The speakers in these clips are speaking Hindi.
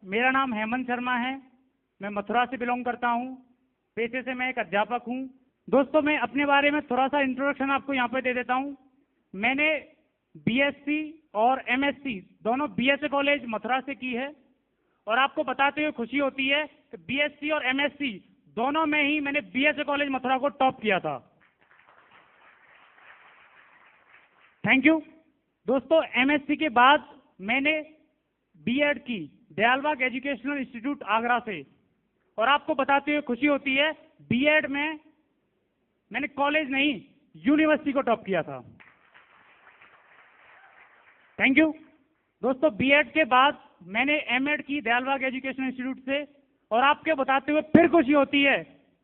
मेरा नाम हेमंत शर्मा है। मैं मथुरा से बिलोंग करता हूँ। पेशे से मैं एक अध्यापक हूँ। दोस्तों, मैं अपने बारे में थोड़ा सा इंट्रोडक्शन आपको यहाँ पे दे देता हूँ। मैंने बीएससी और एमएससी दोनों बीएसए कॉलेज मथुरा से की है और आपको बताते हुए खुशी होती है कि बीएससी और एमएससी दोनों में ही मैंने बीएसए कॉलेज मथुरा को टॉप किया था। Thank you. दोस्तों, एमएससी के बाद मैंने बीएड की दयालबाग एजुकेशनल इंस्टीट्यूट आगरा से, और आपको बताते हुए खुशी होती है बीएड में मैंने कॉलेज नहीं यूनिवर्सिटी को टॉप किया था। Thank you. दोस्तों, बीएड के बाद मैंने एमएड की दयालबाग एजुकेशनल इंस्टीट्यूट से, और आपको बताते हुए फिर खुशी होती है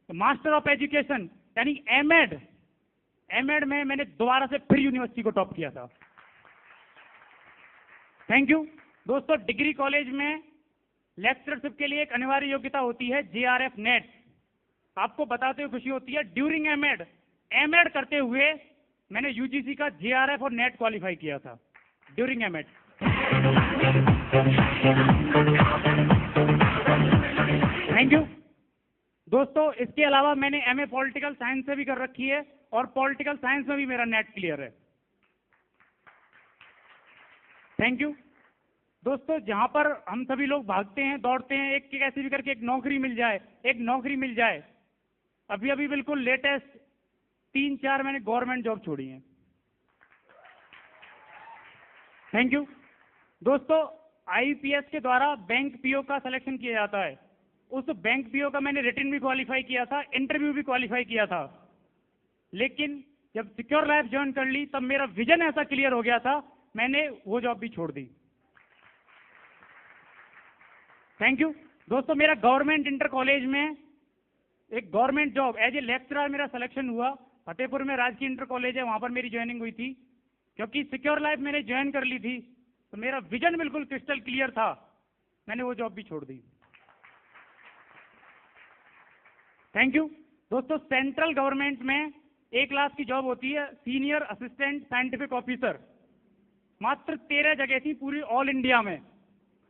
मास्टर ऑफ एजुकेशन यानी एमएड में मैंने दोबारा से फिर यूनिवर्सिटी को टॉप किया था। Thank you. दोस्तों, डिग्री कॉलेज में लेक्चरशिप के लिए एक अनिवार्य योग्यता होती है जेआरएफ नेट। आपको बताते हुए खुशी होती है ड्यूरिंग एमएड करते हुए मैंने यूजीसी का जेआरएफ और नेट क्वालिफाई किया था ड्यूरिंग एमएड। Thank you. दोस्तों, इसके अलावा मैंने एमए पॉलिटिकल साइंस से भी कर रखी है और पॉलिटिकल साइंस में भी मेरा नेट क्लियर है। Thank you. दोस्तों, जहां पर हम सभी लोग भागते हैं दौड़ते हैं एक कैसे भी करके एक नौकरी मिल जाए, अभी अभी बिल्कुल लेटेस्ट 3-4 मैंने गवर्नमेंट जॉब छोड़ी है। Thank you. दोस्तों, आईपीएस के द्वारा बैंक पीओ का सिलेक्शन किया जाता है। उस बैंक पीओ का मैंने रिटन भी क्वालिफाई किया था, इंटरव्यू भी क्वालिफाई किया था, लेकिन जब सिक्योर लाइफ ज्वाइन कर ली तब मेरा विजन ऐसा क्लियर हो गया था, मैंने वो जॉब भी छोड़ दी। Thank you. दोस्तों, मेरा गवर्नमेंट इंटर कॉलेज में एक government job as a lecturer मेरा सिलेक्शन हुआ। फतेहपुर में राजकीय इंटर कॉलेज है, वहां पर मेरी ज्वाइनिंग हुई थी। क्योंकि सिक्योर लाइफ मैंने ज्वाइन कर ली थी तो मेरा विजन बिल्कुल क्रिस्टल क्लियर था, मैंने वो जॉब भी छोड़ दी। Thank you. दोस्तों, सेंट्रल गवर्नमेंट में 1 लाख की जॉब होती है सीनियर असिस्टेंट साइंटिफिक ऑफिसर। मात्र 13 जगह थी पूरी ऑल इंडिया में।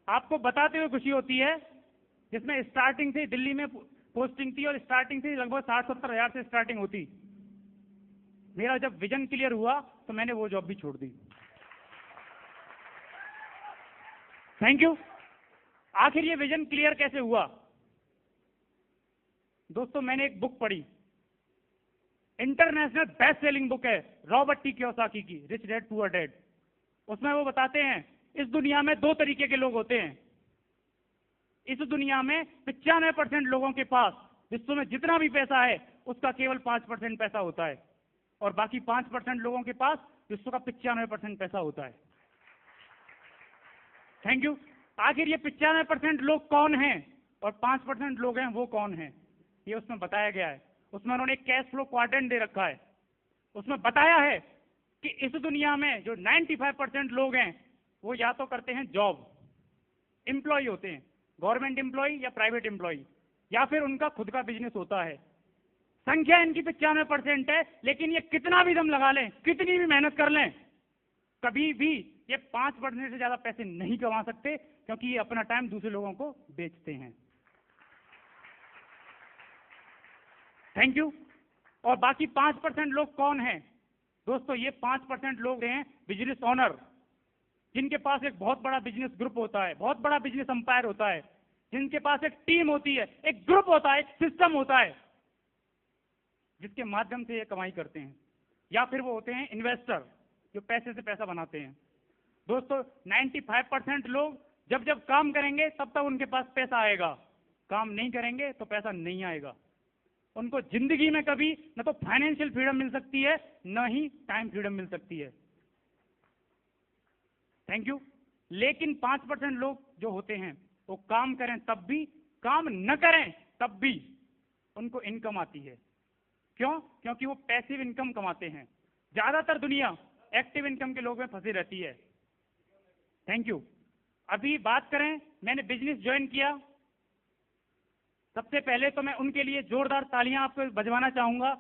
आपको बताते हुए खुशी होती है जिसमें स्टार्टिंग से दिल्ली में पोस्टिंग थी और स्टार्टिंग से लगभग 60-70 हजार से स्टार्टिंग होती। मेरा जब विजन क्लियर हुआ तो मैंने वो जॉब भी छोड़ दी। Thank you. आखिर ये विजन क्लियर कैसे हुआ? दोस्तों, मैंने एक बुक पढ़ी, इंटरनेशनल बेस्ट सेलिंग बुक है रॉबर्ट टी कियोसाकी की, रिच डैड पुअर डैड। उसमें वो बताते हैं इस दुनिया में 2 तरीके के लोग होते हैं। इस दुनिया में 95% लोगों के पास विश्व में जितना भी पैसा है उसका केवल 5% पैसा होता है, और बाकी 5% लोगों के पास विश्व का 95% पैसा होता है। Thank you. आखिर ये 95% लोग कौन हैं और 5% लोग हैं वो कौन हैं, ये उसमें बताया गया है। उसमें उन्होंने एक कैश फ्लो क्वाड्रेंट दे रखा है। उसमें बताया है कि इस दुनिया में जो 95% लोग हैं वो या तो करते हैं जॉब, एम्प्लॉय होते हैं, गवर्नमेंट एम्प्लॉय या प्राइवेट एम्प्लॉय, या फिर उनका खुद का बिजनेस होता है। संख्या इनकी 95% है, लेकिन ये कितना भी दम लगा लें, कितनी भी मेहनत कर लें, कभी भी ये 5% से ज्यादा पैसे नहीं कमा सकते, क्योंकि ये अपना टाइम दूसरे लोगों को बेचते हैं। Thank you. और बाकी 5% लोग कौन हैं? दोस्तों, ये 5% लोग हैं बिजनेस ऑनर, जिनके पास एक बहुत बड़ा बिजनेस ग्रुप होता है, बहुत बड़ा बिजनेस एम्पायर होता है, जिनके पास एक टीम होती है, एक ग्रुप होता है, एक सिस्टम होता है, जिसके माध्यम से ये कमाई करते हैं। या फिर वो होते हैं इन्वेस्टर, जो पैसे से पैसा बनाते हैं। दोस्तों, 95% लोग जब जब काम करेंगे तब तक उनके पास पैसा आएगा, काम नहीं करेंगे तो पैसा नहीं आएगा। उनको जिंदगी में कभी न तो फाइनेंशियल फ्रीडम मिल सकती है, न ही टाइम फ्रीडम मिल सकती है। Thank you. लेकिन 5% लोग जो होते हैं वो काम करें तब भी, काम न करें तब भी उनको इनकम आती है। क्यों? क्योंकि वो पैसिव इनकम कमाते हैं। ज्यादातर दुनिया एक्टिव इनकम के लोग में फंसी रहती है। Thank you. अभी बात करें, मैंने बिजनेस ज्वाइन किया, सबसे पहले तो मैं उनके लिए जोरदार तालियां आपको बजवाना चाहूंगा।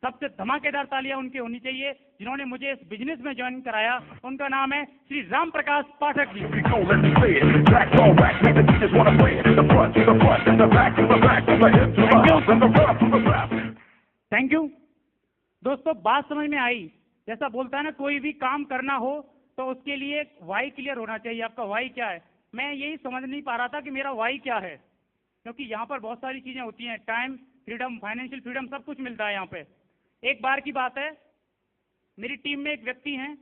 सबसे धमाकेदार तालियां उनकी होनी चाहिए जिन्होंने मुझे इस बिजनेस में ज्वाइन कराया। उनका नाम है श्री राम प्रकाश पाठक जी। Thank you. दोस्तों बात समझ में आई। जैसा बोलता है ना, कोई भी काम करना हो तो उसके लिए वाई क्लियर होना चाहिए। आपका वाई क्या है? मैं यही समझ नहीं पा रहा था कि मेरा वाई क्या है, क्योंकि यहाँ पर बहुत सारी चीजें होती हैं, टाइम फ्रीडम, फाइनेंशियल फ्रीडम, सब कुछ मिलता है यहाँ पे। एक बार की बात है, मेरी टीम में एक व्यक्ति हैं,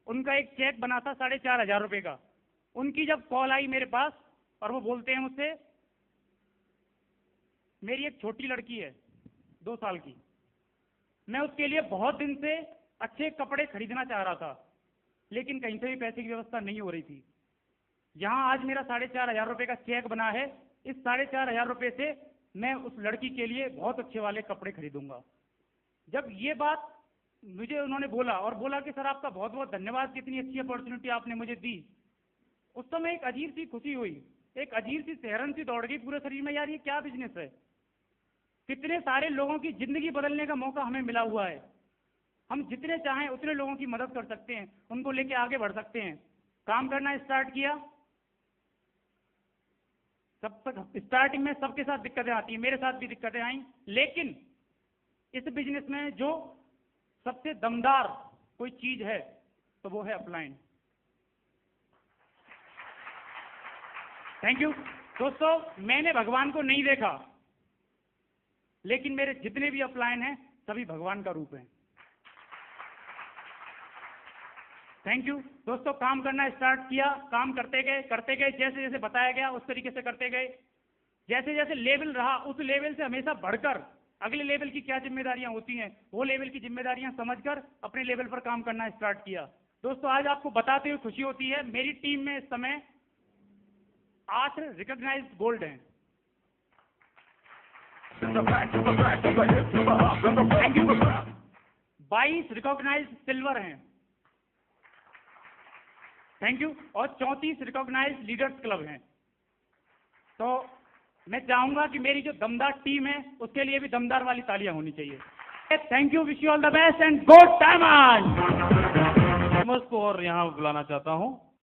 उनका एक चेक बना था 4,500 रुपये का। उनकी जब कॉल आई मेरे पास और वो बोलते हैं मुझसे, मेरी एक छोटी लड़की है 2 साल की, मैं उसके लिए बहुत दिन से अच्छे कपड़े खरीदना चाह रहा था, लेकिन कहीं से भी पैसे की व्यवस्था नहीं हो रही थी। यहाँ आज मेरा 4,500 रुपये का चेक बना है। इस 4,500 रुपये से मैं उस लड़की के लिए बहुत अच्छे वाले कपड़े खरीदूंगा। जब ये बात मुझे उन्होंने बोला और बोला कि सर आपका बहुत बहुत धन्यवाद, कितनी अच्छी अपॉर्चुनिटी आपने मुझे दी, उस समय एक अजीब सी खुशी हुई, एक अजीब सी सिहरन सी दौड़ गई पूरे शरीर में। यार ये क्या बिजनेस है, कितने सारे लोगों की जिंदगी बदलने का मौका हमें मिला हुआ है। हम जितने चाहें उतने लोगों की मदद कर सकते हैं, उनको लेके आगे बढ़ सकते हैं। काम करना स्टार्ट किया। सब तक स्टार्टिंग में सबके साथ दिक्कतें आती हैं, मेरे साथ भी दिक्कतें आई, लेकिन इस बिजनेस में जो सबसे दमदार कोई चीज है तो वो है अपलाइन। Thank you. दोस्तों मैंने भगवान को नहीं देखा, लेकिन मेरे जितने भी अपलाइन हैं सभी भगवान का रूप है। Thank you. दोस्तों काम करना स्टार्ट किया, काम करते गए, जैसे जैसे बताया गया उस तरीके से करते गए। जैसे जैसे लेवल रहा, उस लेवल से हमेशा बढ़कर अगले लेवल की क्या जिम्मेदारियां होती हैं, वो लेवल की जिम्मेदारियां समझकर अपने लेवल पर काम करना स्टार्ट किया। दोस्तों आज आपको बताते हुए खुशी होती है, मेरी टीम में इस समय 8 रिकॉग्नाइज्ड गोल्ड हैं। Thank you. 22 रिकॉग्नाइज्ड सिल्वर हैं। Thank you. और 34 रिकॉग्नाइज्ड लीडर्स क्लब हैं। तो मैं चाहूंगा कि मेरी जो दमदार टीम है उसके लिए भी दमदार वाली तालियां होनी चाहिए। Thank you, wish you all the best and good time. को और यहाँ बुलाना चाहता हूँ।